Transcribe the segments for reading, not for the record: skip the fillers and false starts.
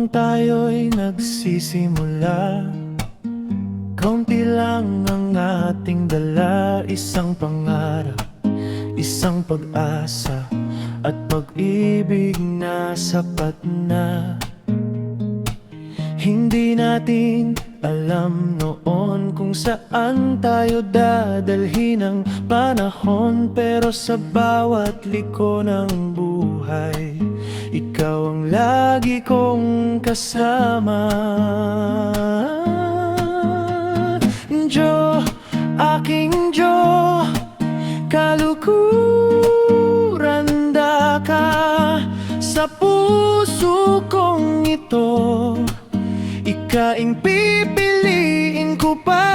Noong tayo'y nagsisimula, kaunti lang ang ating dala. Isang pangarap, isang pag-asa, at pag-ibig na sapat na. Hindi natin alam noon kung saan tayo dadalhin ng panahon, pero sa bawat liko ng buhay, ikaw ang lagi kong kasama. Diyo, aking Diyo, kalukuran da ka sa puso kong ito. Ikaing pipiliin ko pa.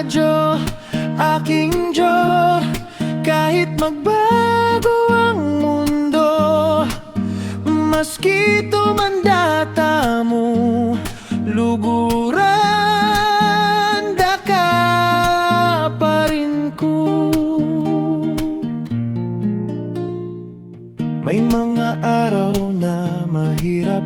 Diyo, aking Diyo, kahit magbago ang mundo, maski tumandata mo, luguran da ka pa rin ko. May mga araw na mahirap,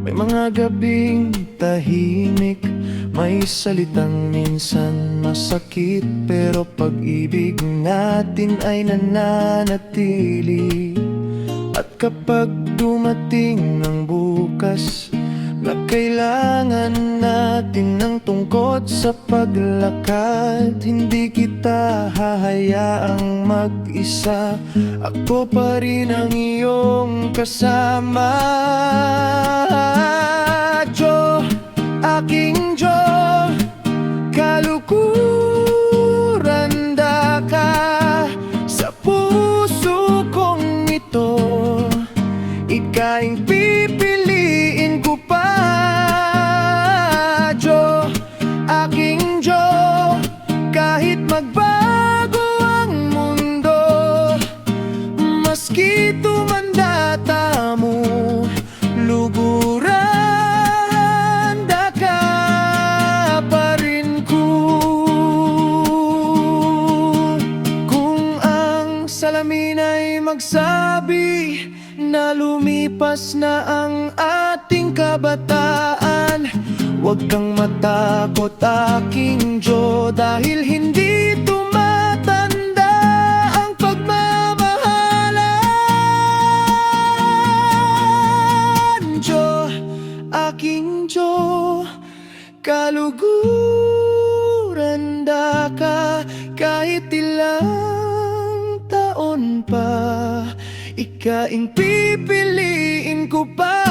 may mga gabing tahimik, may salitang minsan masakit, pero pag-ibig natin ay nananatili. At kapag dumating ng bukas na kailangan natin ng tungkod sa paglakad, hindi kita hahayaang mag-isa. Ako pa rin ang iyong kasama. Diyo, aking Diyo, kalukuran da ka sa puso kong ito. Ikaing pipiliin ko pa. Diyo, aking Diyo, kahit magbago ang mundo, maski tumandata mo, luguran da ka pa rin ko. Kung ang salamin ay magsabi na lumipas na ang ating kabataan, huwag kang matakot, aking Diyo, dahil hindi tumatanda ang pagmamahalan. Diyo, aking Diyo, kaluguran da ka kahit ilang taon pa. Ikaing pipiliin ko pa.